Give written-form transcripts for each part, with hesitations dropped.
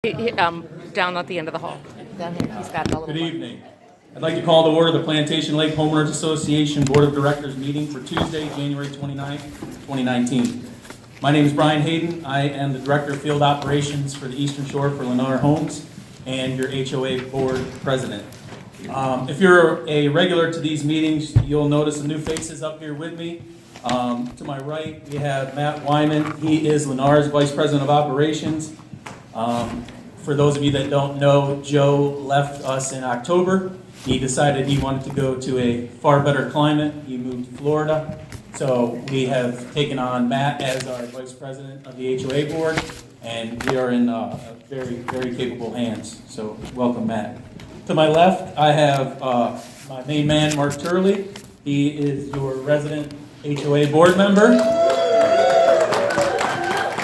Down at the end of the hall. Down here, he's got a little. Good evening. I'd like to call to order the Plantation Lake Homeowners Association Board of Directors meeting for Tuesday, January 29th, 2019. My name is Brian Hayden. I am the Director of Field Operations for the Eastern Shore for Lennar Homes and your HOA Board President. If you're a regular to these meetings, you'll notice some new faces up here with me. To my right, we have Matt Wyman. He is Lennar's Vice President of Operations. For those of you that don't know, Joe left us in October. He decided he wanted to go to a far better climate. He moved to Florida. So we have taken on Matt as our Vice President of the HOA Board, and we are in very, very capable hands. So welcome, Matt. To my left, I have my main man, Mark Turley. He is your resident HOA Board member.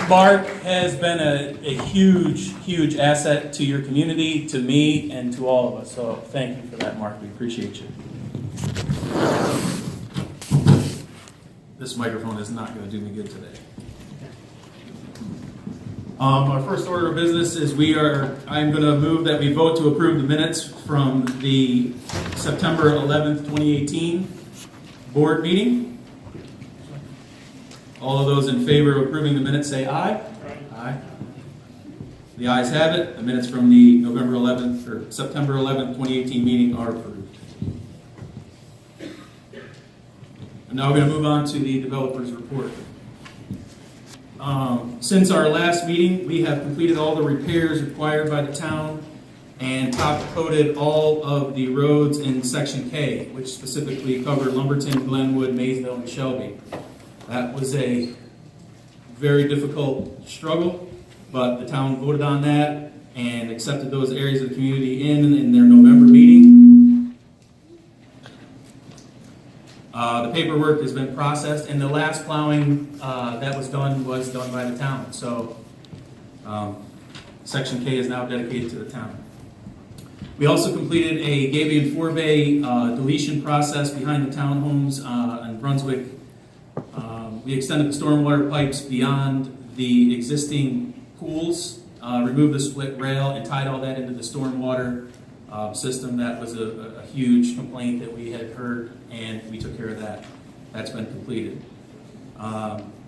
Mark has been a huge, huge asset to your community, to me, and to all of us. So thank you for that, Mark. We appreciate you. This microphone is not going to do me good today. Our first order of business is I'm going to move that we vote to approve the minutes from the September 11th, 2018 board meeting. All of those in favor of approving the minutes say aye. Aye. The ayes have it. The minutes from the November 11th or September 11th, 2018 meeting are approved. And now we're going to move on to the developer's report. Since our last meeting, we have completed all the repairs required by the town and top coated all of the roads in Section K, which specifically cover Lumberton, Glenwood, Maysville, and Shelby. That was a very difficult struggle, but the town voted on that and accepted those areas of the community in their November meeting. The paperwork has been processed, and the last plowing that was done by the town. So Section K is now dedicated to the town. We also completed a Gabion forebay deletion process behind the townhomes in Brunswick. We extended the stormwater pipes beyond the existing pools, removed the split rail, and tied all that into the stormwater system. That was a huge complaint that we had heard, and we took care of that. That's been completed.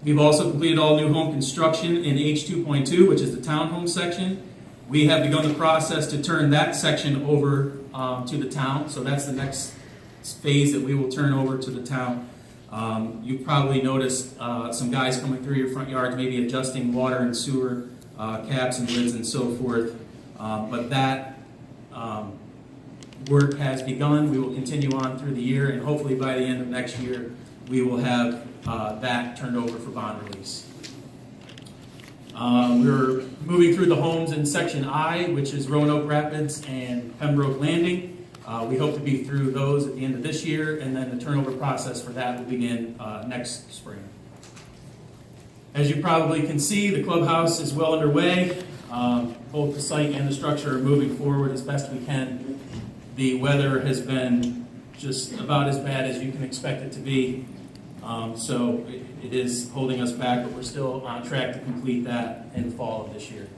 We've also completed all new home construction in H2.2, which is the townhome section. We have begun the process to turn that section over to the town, so that's the next phase that we will turn over to the town. You probably noticed some guys coming through your front yards, maybe adjusting water and sewer caps and lids and so forth. But that work has begun. We will continue on through the year, and hopefully by the end of next year, we will have that turned over for bond release. We're moving through the homes in Section I, which is Roanoke Rapids and Pembroke Landing. We hope to be through those at the end of this year, and then the turnover process for that will begin next spring. As you probably can see, the clubhouse is well underway. Both the site and the structure are moving forward as best we can. The weather has been just about as bad as you can expect it to be, so it is holding us back, but we're still on track to complete that in the fall of this year.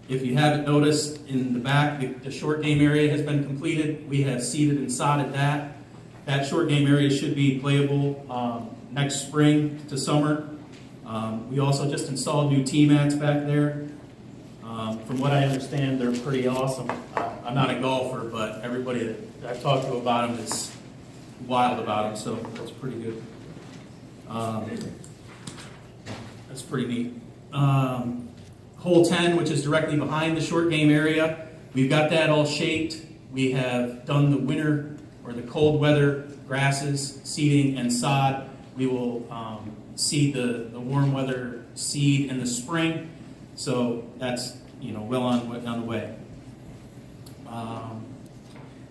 If you haven't noticed, in the back, the short game area has been completed. We have seeded and sodded that. That short game area should be playable next spring to summer. We also just installed new tee mats back there. From what I understand, they're pretty awesome. I'm not a golfer, but everybody that I've talked to about them is wild about them, so that's pretty good. That's pretty neat. Hole 10, which is directly behind the short game area, we've got that all shaped. We have done the winter or the cold weather grasses, seeding, and sod. We will seed the warm weather seed in the spring, so that's well on the way.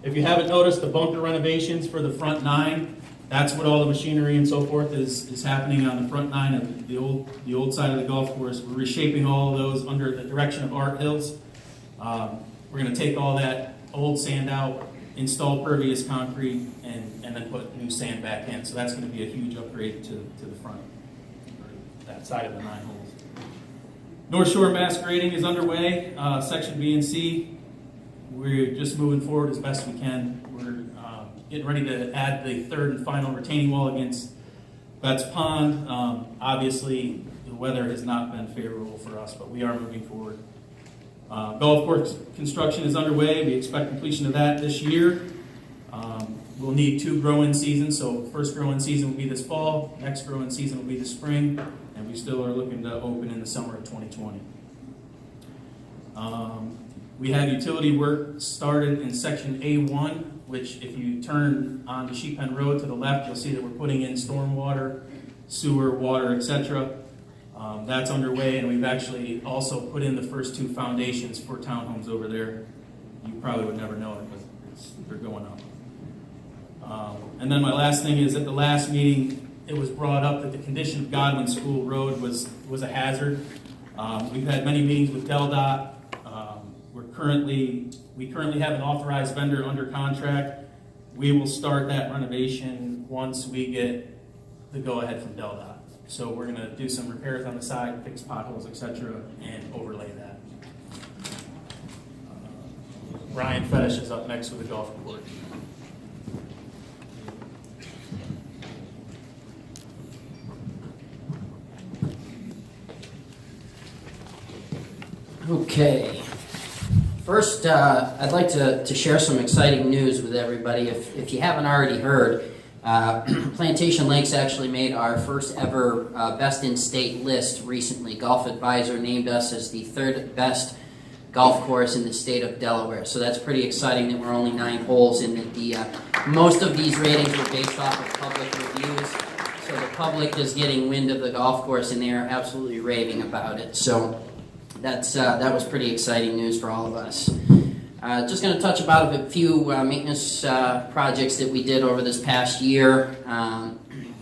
If you haven't noticed, the bunker renovations for the front 9, that's what all the machinery and so forth is happening on the front 9 of the old side of the golf course. We're reshaping all of those under the direction of Art Hills. We're going to take all that old sand out, install pervious concrete, and then put new sand back in. So that's going to be a huge upgrade to the front, or that side of the 9 holes. North Shore mass grading is underway, section B and C. We're just moving forward as best we can. We're getting ready to add the third and final retaining wall against Betts Pond. Obviously, the weather has not been favorable for us, but we are moving forward. Golf course construction is underway. We expect completion of that this year. We'll need 2 grow-in seasons, so first grow-in season will be this fall, next grow-in season will be this spring, and we still are looking to open in the summer of 2020. We have utility work started in section A1, which if you turn onto Sheep Pen Road to the left, you'll see that we're putting in stormwater, sewer, water, etc. That's underway, and we've actually also put in the first 2 foundations for townhomes over there. You probably would never know it, but they're going up. And then my last thing is, at the last meeting, it was brought up that the condition of Godwin School Road was a hazard. We've had many meetings with DelDOT. We currently have an authorized vendor under contract. We will start that renovation once we get the go-ahead from DelDOT. So we're going to do some repairs on the side, fix potholes, etc., and overlay that. Ryan Fetish is up next with the golf course. Okay. First, I'd like to share some exciting news with everybody. If you haven't already heard, Plantation Lakes actually made our first ever Best in State list recently. Golf Advisor named us as the 3rd best golf course in the state of Delaware. So that's pretty exciting that we're only 9 holes and that most of these ratings were based off of public reviews. So the public is getting wind of the golf course and they are absolutely raving about it. So that was pretty exciting news for all of us. Just going to touch about a few maintenance projects that we did over this past year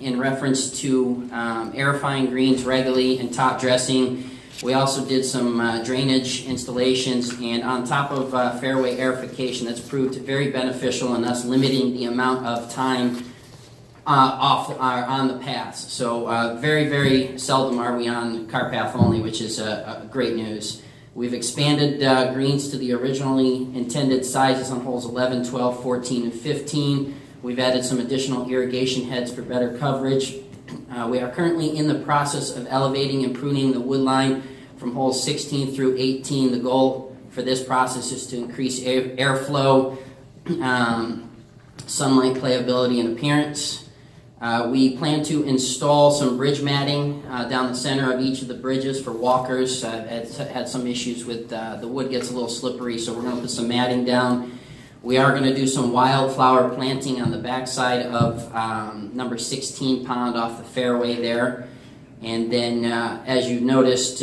in reference to aerifying greens regularly and top dressing. We also did some drainage installations, and on top of fairway aerification, that's proved very beneficial in us limiting the amount of time on the paths. So very, very seldom are we on car path only, which is great news. We've expanded greens to the originally intended sizes on holes 11, 12, 14, and 15. We've added some additional irrigation heads for better coverage. We are currently in the process of elevating and pruning the wood line from holes 16 through 18. The goal for this process is to increase airflow, sunlight playability, and appearance. We plan to install some bridge matting down the center of each of the bridges for walkers. I've had some issues with the wood gets a little slippery, so we're going to put some matting down. We are going to do some wildflower planting on the backside of number 16 pond off the fairway there. And then, as you've noticed,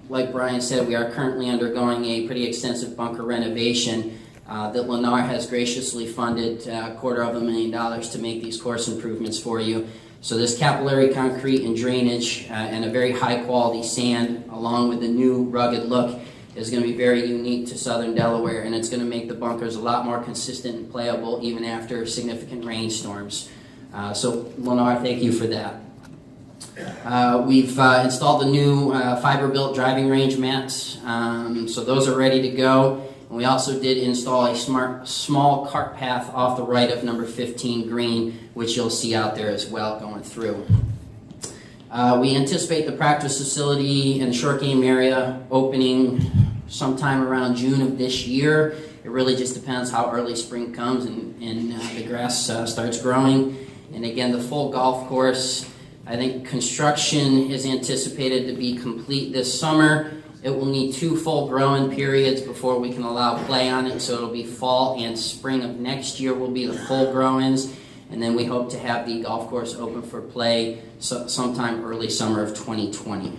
like Brian said, we are currently undergoing a pretty extensive bunker renovation that Lennar has graciously funded $250,000 to make these course improvements for you. So this capillary concrete and drainage and a very high quality sand, along with the new rugged look, is going to be very unique to southern Delaware, and it's going to make the bunkers a lot more consistent and playable even after significant rainstorms. So Lennar, thank you for that. We've installed the new fiber-built driving range mats, so those are ready to go. And we also did install a small cart path off the right of number 15 green, which you'll see out there as well going through. We anticipate the practice facility in the short game area opening sometime around June of this year. It really just depends how early spring comes and the grass starts growing. And again, the full golf course, I think construction is anticipated to be complete this summer. It will need 2 full growing periods before we can allow play on it, so it'll be fall and spring of next year will be the full grow-ins, and then we hope to have the golf course open for play sometime early summer of 2020.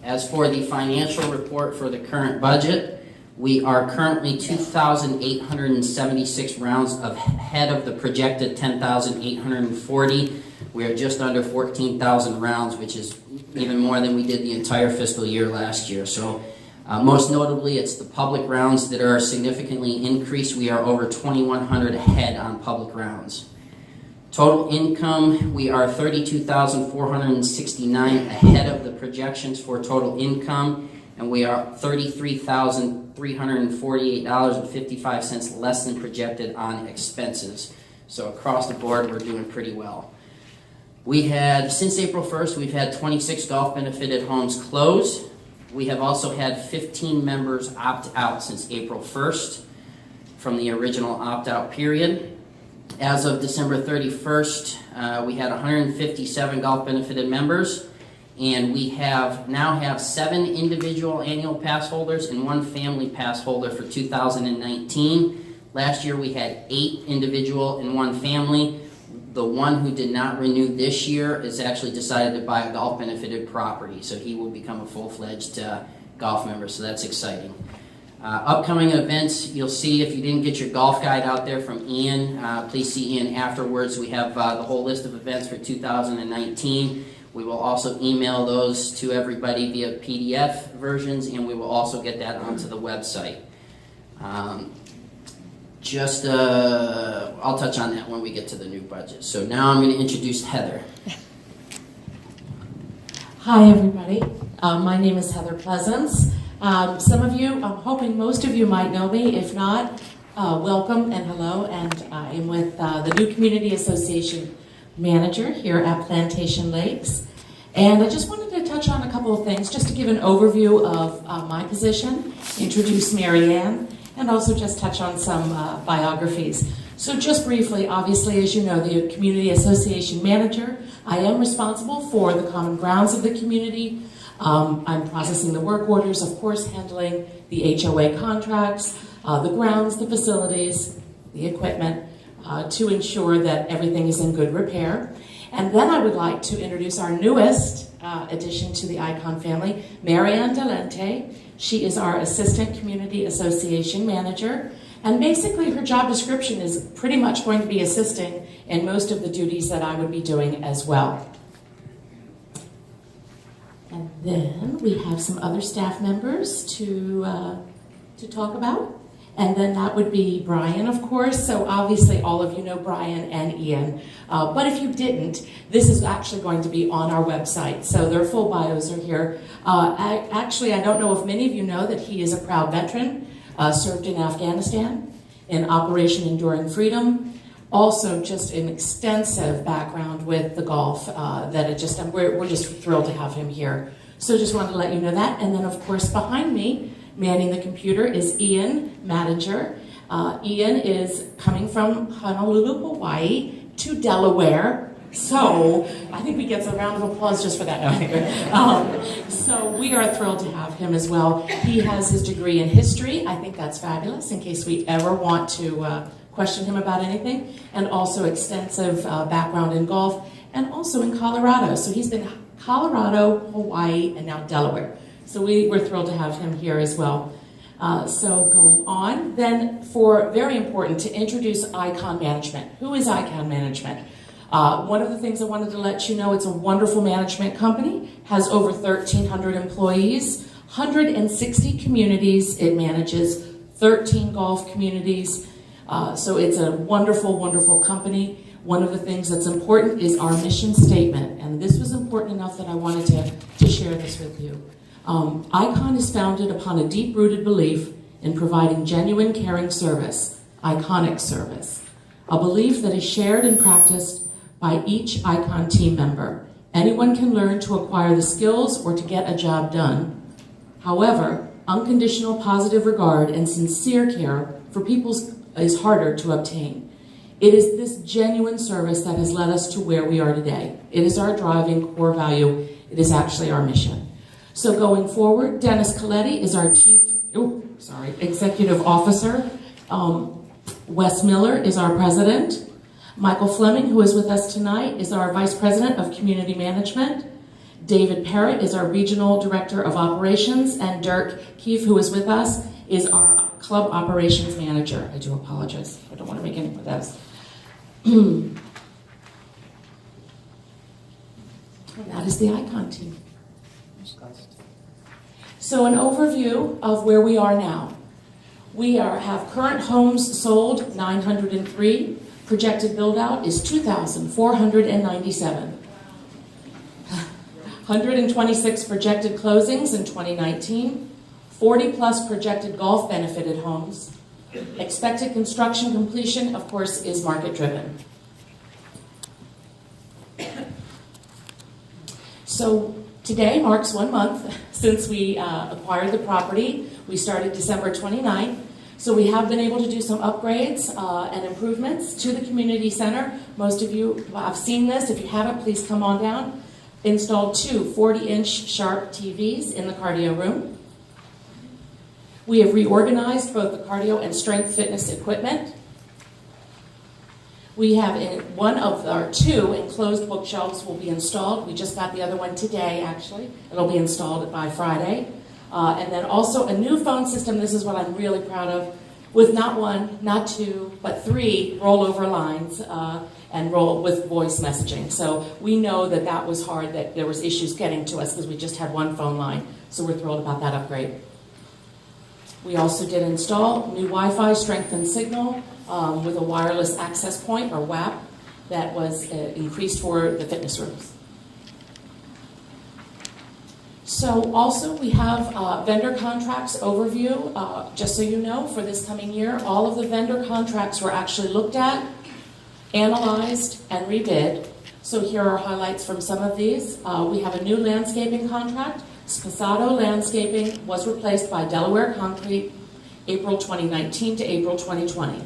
As for the financial report for the current budget, we are currently 2,876 rounds ahead of the projected 10,840. We are just under 14,000 rounds, which is even more than we did the entire fiscal year last year. So most notably, it's the public rounds that are significantly increased. We are over 2,100 ahead on public rounds. Total income, we are $32,469 ahead of the projections for total income, and we are $33,348.55 less than projected on expenses. So across the board, we're doing pretty well. We had, since April 1st, we've had 26 golf benefited homes close. We have also had 15 members opt out since April 1st from the original opt-out period. As of December 31st, we had 157 golf benefited members, and we now have 7 individual annual pass holders and 1 family pass holder for 2019. Last year we had 8 individual and 1 family. The one who did not renew this year has actually decided to buy a golf benefited property, so he will become a full-fledged golf member, so that's exciting. Upcoming events, you'll see if you didn't get your golf guide out there from Ian, please see Ian afterwards. We have the whole list of events for 2019. We will also email those to everybody via PDF versions, and we will also get that onto the website. I'll touch on that when we get to the new budget. So now I'm going to introduce Heather. Hi, everybody. My name is Heather Pleasance. Some of you, I'm hoping most of you might know me. If not, welcome and hello. And I am with the new Community Association Manager here at Plantation Lakes. And I just wanted to touch on a couple of things, just to give an overview of my position, introduce Mary Ann, and also just touch on some biographies. So just briefly, obviously, as you know, the Community Association Manager, I am responsible for the common grounds of the community. I'm processing the work orders, of course, handling the HOA contracts, the grounds, the facilities, the equipment, to ensure that everything is in good repair. And then I would like to introduce our newest addition to the Icon family, Mary Ann Delente. She is our Assistant Community Association Manager. And basically her job description is pretty much going to be assisting in most of the duties that I would be doing as well. And then we have some other staff members to talk about. And then that would be Brian, of course. So obviously all of you know Brian and Ian. But if you didn't, this is actually going to be on our website. So their full bios are here. Actually, I don't know if many of you know that he is a proud veteran, served in Afghanistan in Operation Enduring Freedom. Also just an extensive background with the golf we're just thrilled to have him here. So just wanted to let you know that. And then of course behind me, manning the computer, is Ian Madinger. Ian is coming from Honolulu, Hawaii to Delaware. So I think we get a round of applause just for that. So we are thrilled to have him as well. He has his degree in history. I think that's fabulous in case we ever want to question him about anything. And also extensive background in golf and also in Colorado. So he's been Colorado, Hawaii, and now Delaware. So we're thrilled to have him here as well. So going on, then very important to introduce Icon Management. Who is Icon Management? One of the things I wanted to let you know, it's a wonderful management company, has over 1,300 employees, 160 communities. It manages 13 golf communities. So it's a wonderful, wonderful company. One of the things that's important is our mission statement. And this was important enough that I wanted to share this with you. Icon is founded upon a deep-rooted belief in providing genuine, caring service, iconic service, a belief that is shared and practiced by each Icon team member. Anyone can learn to acquire the skills or to get a job done. However, unconditional positive regard and sincere care for people is harder to obtain. It is this genuine service that has led us to where we are today. It is our driving core value. It is actually our mission. So going forward, Dennis Coletti is our executive officer. Wes Miller is our president. Michael Fleming, who is with us tonight, is our vice president of community management. David Parrott is our regional director of operations. And Dirk Keefe, who is with us, is our club operations manager. I do apologize. I don't want to make any mistakes. That is the Icon team. So an overview of where we are now. We have current homes sold, 903, Projected build-out is 2,497. 126 projected closings in 2019, 40-plus projected golf benefited homes. Expected construction completion, of course, is market-driven. So today marks 1 month since we acquired the property. We started December 29th. So we have been able to do some upgrades and improvements to the community center. Most of you have seen this. If you haven't, please come on down. Installed 2 40-inch sharp TVs in the cardio room. We have reorganized both the cardio and strength fitness equipment. We have one of our 2 enclosed bookshelves will be installed. We just got the other one today, actually. It'll be installed by Friday. And then also a new phone system. This is what I'm really proud of, with not 1, not 2, but 3 rollover lines and roll with voice messaging. So we know that that was hard, that there was issues getting to us because we just had 1 phone line. So we're thrilled about that upgrade. We also did install new Wi-Fi strengthened signal with a wireless access point, or WAP, that was increased for the fitness rooms. So also we have vendor contracts overview, just so you know, for this coming year. All of the vendor contracts were actually looked at, analyzed, and rebid. So here are highlights from some of these. We have a new landscaping contract. Spasado Landscaping was replaced by Delaware Concrete, April 2019 to April 2020.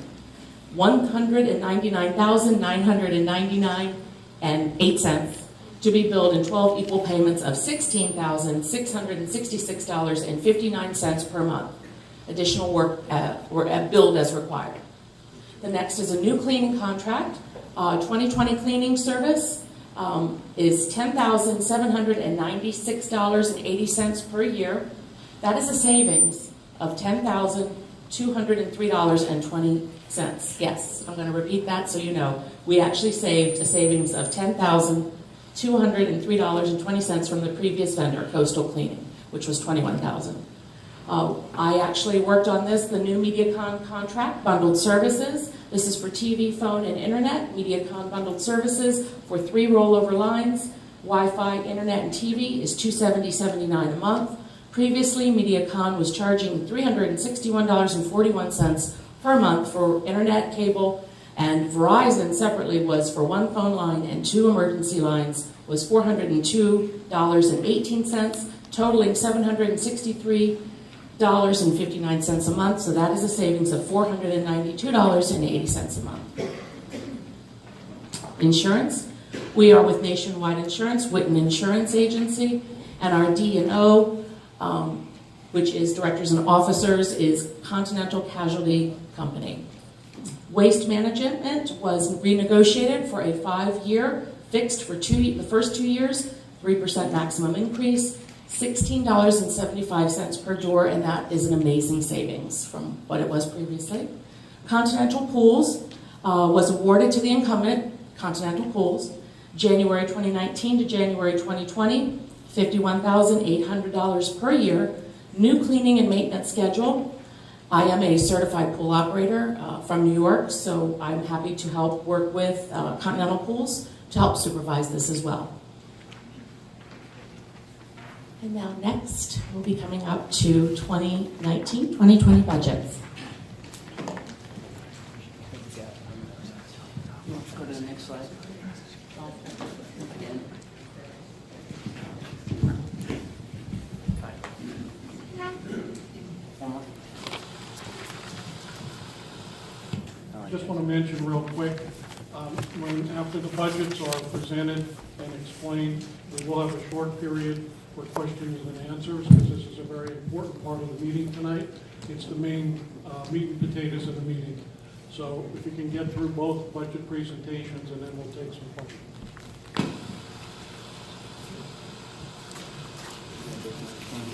$199,999.08 to be billed in 12 equal payments of $16,666.59 per month. Additional work were billed as required. The next is a new cleaning contract. 2020 cleaning service is $10,796.80 per year. That is a savings of $10,203.20. Yes, I'm going to repeat that so you know. We actually saved a savings of $10,203.20 from the previous vendor, Coastal Cleaning, which was $21,000. I actually worked on this, the new MediaCon contract, bundled services. This is for TV, phone, and internet. MediaCon bundled services for 3 rollover lines. Wi-Fi, internet, and TV is $270.79 a month. Previously, MediaCon was charging $361.41 per month for internet, cable, and Verizon separately was for 1 phone line and 2 emergency lines was $402.18, totaling $763.59 a month. So that is a savings of $492.80 a month. Insurance. We are with Nationwide Insurance, Witten Insurance Agency, and our D&O, which is directors and officers, is Continental Casualty Company. Waste management was renegotiated for a 5-year, fixed for the first 2 years, 3% maximum increase, $16.75 per door, and that is an amazing savings from what it was previously. Continental Pools was awarded to the incumbent, Continental Pools, January 2019 to January 2020, $51,800 per year. New cleaning and maintenance schedule. I am a certified pool operator from New York, so I'm happy to help work with Continental Pools to help supervise this as well. And now next, we'll be coming up to 2019-2020 budgets. Go to the next slide. Again. Just want to mention real quick, after the budgets are presented and explained, we will have a short period for questions and answers, because this is a very important part of the meeting tonight. It's the main meat and potatoes of the meeting. So if you can get through both budget presentations, and then we'll take some questions.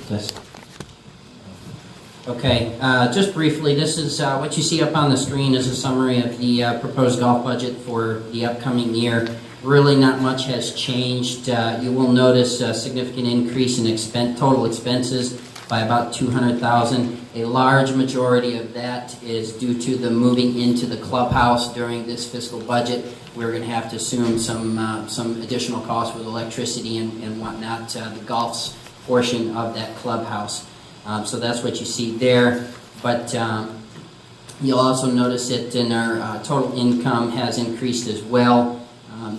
Yes. Okay, just briefly, this is what you see up on the screen is a summary of the proposed golf budget for the upcoming year. Really not much has changed. You will notice a significant increase in total expenses by about $200,000. A large majority of that is due to the moving into the clubhouse during this fiscal budget. We're going to have to assume some additional costs with electricity and whatnot, the golf's portion of that clubhouse. So that's what you see there. But you'll also notice that in our total income has increased as well.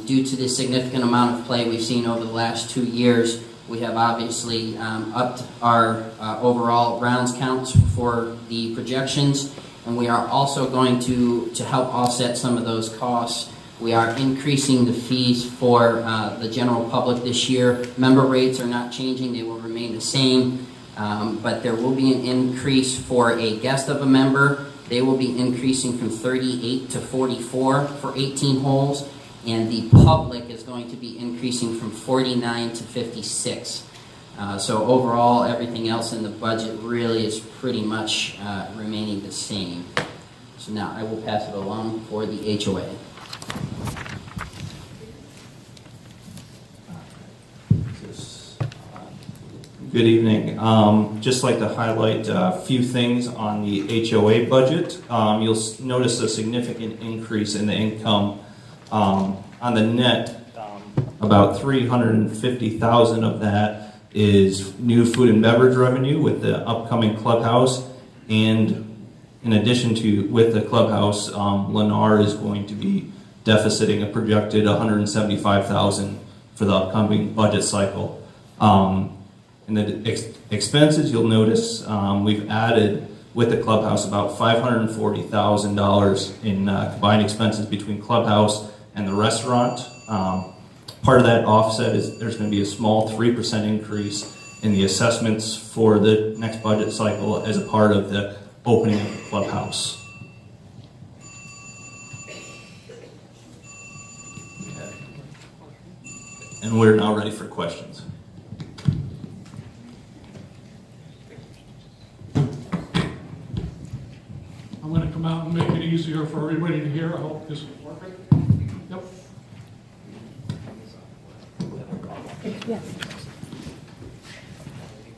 Due to the significant amount of play we've seen over the last 2 years, we have obviously upped our overall rounds counts for the projections, and we are also going to help offset some of those costs. We are increasing the fees for the general public this year. Member rates are not changing, they will remain the same, but there will be an increase for a guest of a member. They will be increasing from 38 to 44 for 18 holes, and the public is going to be increasing from 49 to 56. So overall, everything else in the budget really is pretty much remaining the same. So now I will pass it along for the HOA. Good evening. Just like to highlight a few things on the HOA budget. You'll notice a significant increase in the income on the net. About $350,000 of that is new food and beverage revenue with the upcoming clubhouse, and in addition to with the clubhouse, Lennar is going to be deficiting a projected $175,000 for the upcoming budget cycle. In the expenses, you'll notice we've added with the clubhouse about $540,000 in combined expenses between clubhouse and the restaurant. Part of that offset is there's going to be a small 3% increase in the assessments for the next budget cycle as a part of the opening of the clubhouse. And we're now ready for questions. I'm going to come out and make it easier for everybody to hear. I hope this is working. Yep. Yes.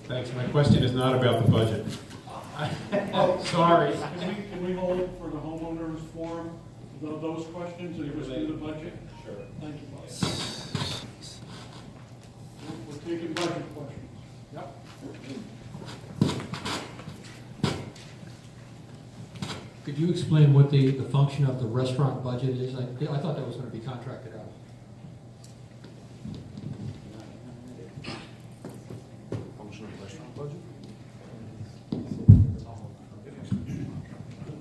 Thanks. My question is not about the budget. Oh, Sorry. Can we hold for the homeowners forum those questions and just do the budget? Sure. Thank you, Mike. We're taking budget questions. Yep. Could you explain what the function of the restaurant budget is? I thought that was going to be contracted out. Function of the restaurant budget?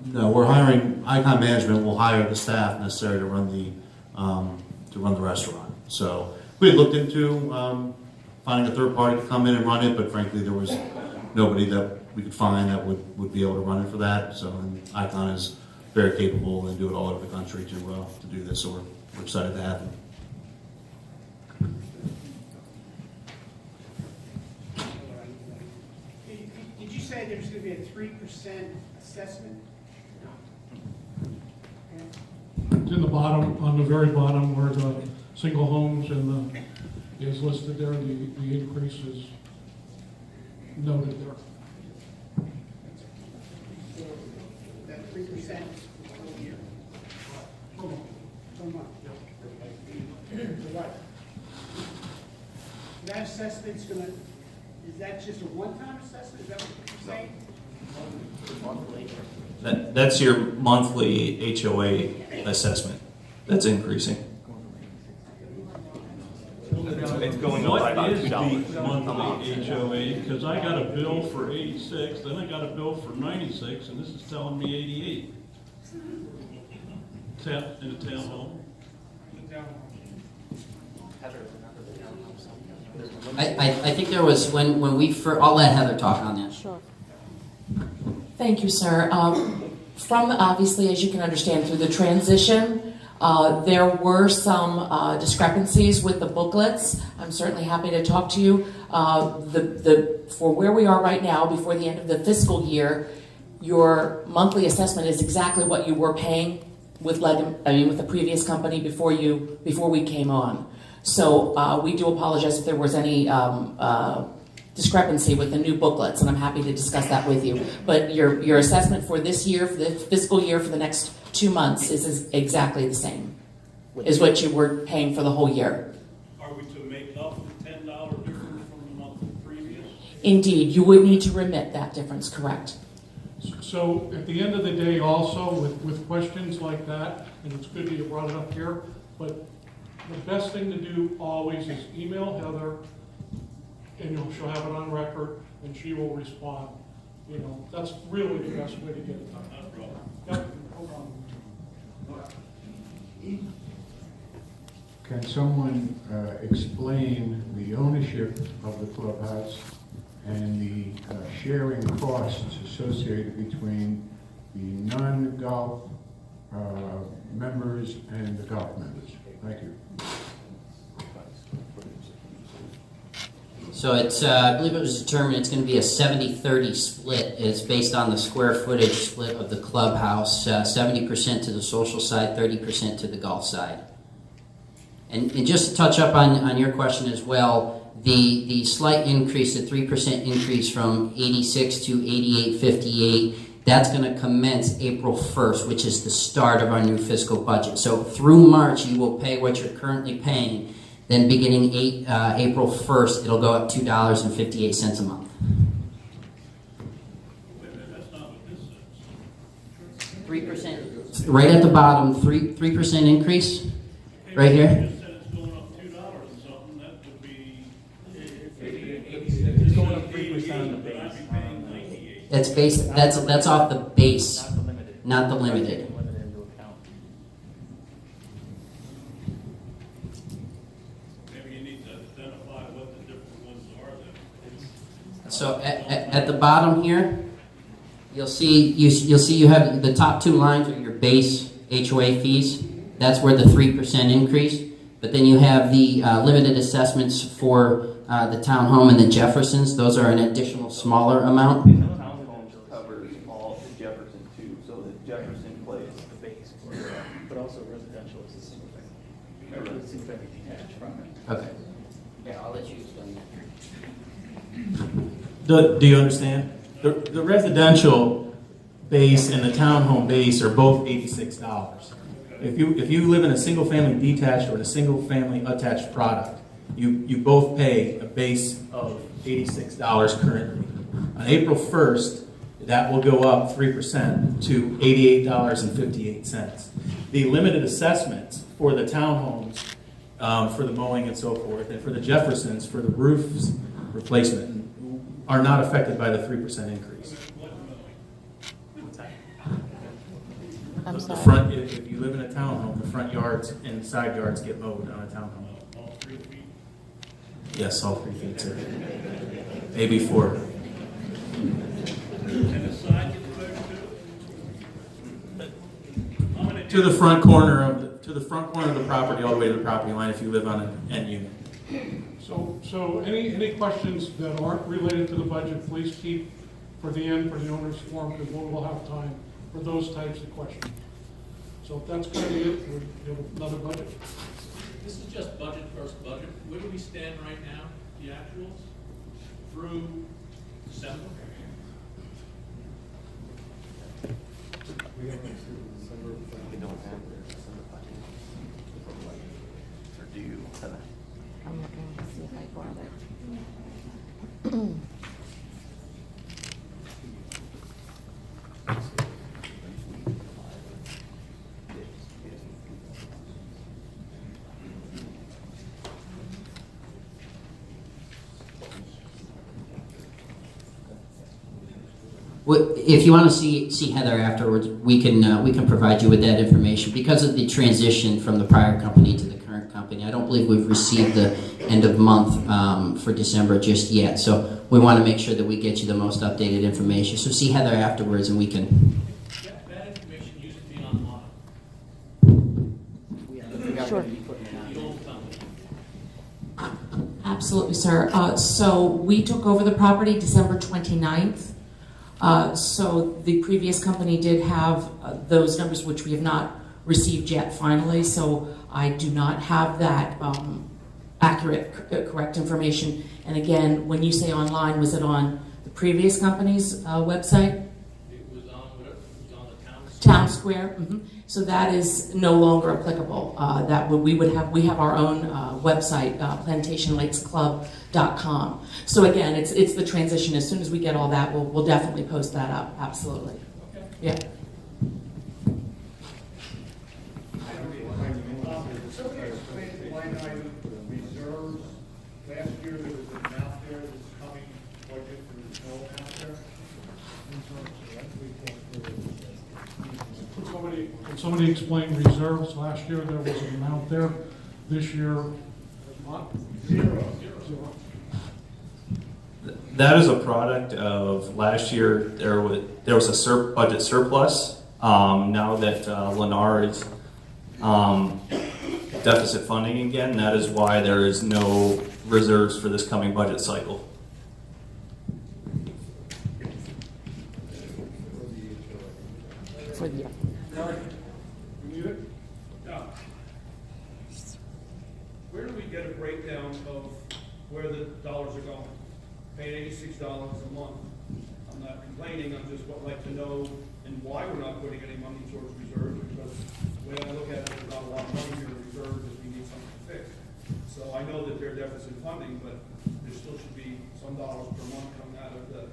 No, we're hiring, Icon Management will hire the staff necessary to run the restaurant. So we had looked into finding a third party to come in and run it, but frankly there was nobody that we could find that would be able to run it for that. So and Icon is very capable and do it all over the country to do this. So we're excited to have them. Did you say there's going to be a 3% assessment? It's in the bottom, on the very bottom where the single homes and the is listed there, the increase is noted there. That 3% per year? Per month. Right. That assessment's going to, is that just a one-time assessment? Is that what you're saying? That's your monthly HOA assessment. That's increasing. It's going up by about $2 monthly HOA? Because I got a bill for 86, then I got a bill for 96, and this is telling me 88. In a townhome. I think there was, when we first, I'll let Heather talk on that. Sure. Thank you, sir. From obviously, as you can understand, through the transition, there were some discrepancies with the booklets. I'm certainly happy to talk to you. For where we are right now, before the end of the fiscal year, your monthly assessment is exactly what you were paying with the previous company before we came on. So we do apologize if there was any discrepancy with the new booklets, and I'm happy to discuss that with you. But your assessment for this year, for the fiscal year, for the next 2 months is exactly the same, is what you were paying for the whole year. Are we to make up the $10 difference from the month previous? Indeed, you would need to remit that difference, correct? So at the end of the day also, with questions like that, and it's good that you brought it up here, but the best thing to do always is email Heather, and she'll have it on record, and she will respond. You know, that's really the best way to get it done. Yep, no problem. Can someone explain the ownership of the clubhouse and the sharing costs associated between the non-golf members and the golf members? Thank you. So it's, I believe it was determined it's going to be a 70-30 split. It's based on the square footage split of the clubhouse, 70% to the social side, 30% to the golf side. And just to touch up on your question as well, the slight increase, the 3% increase from 86 to 88.58, that's going to commence April 1st, which is the start of our new fiscal budget. So through March, you will pay what you're currently paying. Then beginning April 1st, it'll go up $2.58 a month. 3%, right at the bottom, 3% increase, right here. You said it's going up $2 and something, that would be. It's going up 3% on the base. I'd be paying 98. That's base. That's off the base, Not the limited. not the limited. Taking limited into account. Maybe you need to identify what the different ones are then. So at the bottom here, you'll see you have the top two lines are your base HOA fees. That's where the 3% increase. But then you have the limited assessments for the townhome and the Jeffersons. Those are an additional smaller amount. Townhomes covers all the Jefferson too, so the Jefferson plays the base, but also residential is a single family. Remember, it's single family detached from it. Okay. Yeah, I'll let you explain that. Do you understand? The residential base and the townhome base are both $86. If you live in a single family detached or in a single family attached product, you both pay a base of $86 currently. On April 1st, that will go up 3% to $88.58. The limited assessments for the townhomes, for the mowing and so forth, and for the Jeffersons, for the roofs replacement, are not affected by the 3% increase. The front, if you live in a townhome, the front yards and side yards get mowed on a townhome. All 3 feet. Yes, all 3 feet, sir. Maybe 4. And the side gets moved too? How many To the front corner of the property, all the way to the property line if you live on an end unit. So any questions that aren't related to the budget, please keep for the end, for the owner's forum, because we'll have time for those types of questions. So if that's going to be it, we have another budget. This is just budget first budget. Where do we stand right now, the actuals, through December? We don't have their December budget. Or do you? I'm looking to see if I brought it. If you want to see Heather afterwards, we can provide you with that information. Because of the transition from the prior company to the current company, I don't believe we've received the end of month for December just yet. So we want to make sure that we get you the most updated information. So see Heather afterwards, and we can. That information used to be online. Sure. The old company. Absolutely, sir. So we took over the property December 29th. So the previous company did have those numbers, which we have not received yet finally. So I do not have that accurate, correct information. And again, when you say online, was it on the previous company's website? It was on, whatever, it was on the town. Town Square. So that is no longer applicable. We have our own website, plantationlakesclub.com. So again, it's the transition. As soon as we get all that, we'll definitely post that up. Absolutely. Okay. Yeah. Somebody explained the line item reserves. Last year there was an amount there that's coming budget for the no amount there. Could somebody explain reserves? Last year there was an amount there. This year, Zero. That is a product of last year, there was a budget surplus. Now that Lennar is deficit funding again, that is why there is no reserves for this coming budget cycle. For the, you need it? No. Where do we get a breakdown of where the dollars are going? Paying $86 a month. I'm not complaining, I'm just would like to know and why we're not putting any money towards reserves, because the way I look at it, there's not a lot of money here in reserves if we need something fixed. So I know that they're deficit funding, but there still should be some dollars per month coming out of the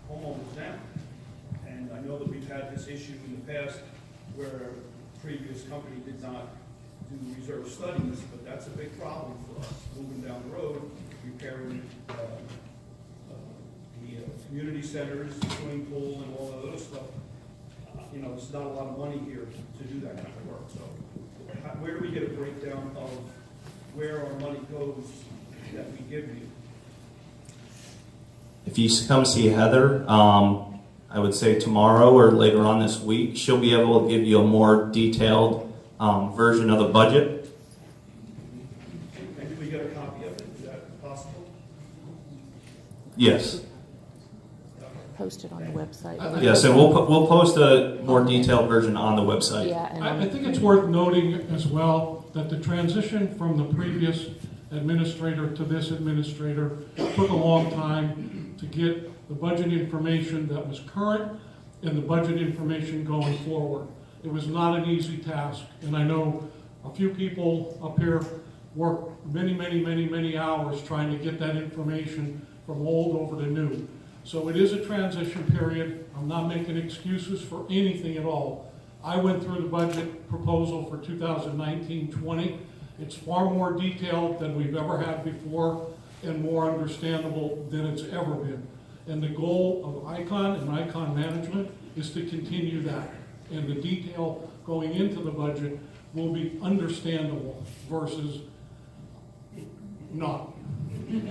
homeowners now. And I know that we've had this issue in the past where a previous company did not do reserve studies, but that's a big problem for us, moving down the road, repairing the community centers, swimming pool, and all that other stuff. There's not a lot of money here to do that kind of work. So where do we get a breakdown of where our money goes that we give you? If you come see Heather, I would say tomorrow or later on this week, she'll be able to give you a more detailed version of the budget. And do we get a copy of it? Is that possible? Yes. posted on the website. Yes, and we'll post a more detoiled version on the website. Yeah, and I think it's worth noting as well that the transition from the previous administrator to this administrator took a long time to get the budget information that was current and the budget information going forward. It was not an easy task, and I know a few people up here worked many hours trying to get that information from old over to new. So it is a transition period. I'm not making excuses for anything at all. I went through the budget proposal for 2019-20. It's far more detailed than we've ever had before and more understandable than it's ever been. And the goal of ICON and ICON management is to continue that. And the detail going into the budget will be understandable versus not. I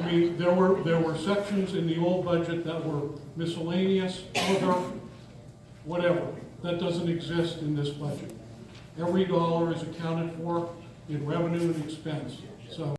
mean, there were sections in the old budget that were miscellaneous, other, whatever. That doesn't exist in this budget. Every dollar is accounted for in revenue and expense. So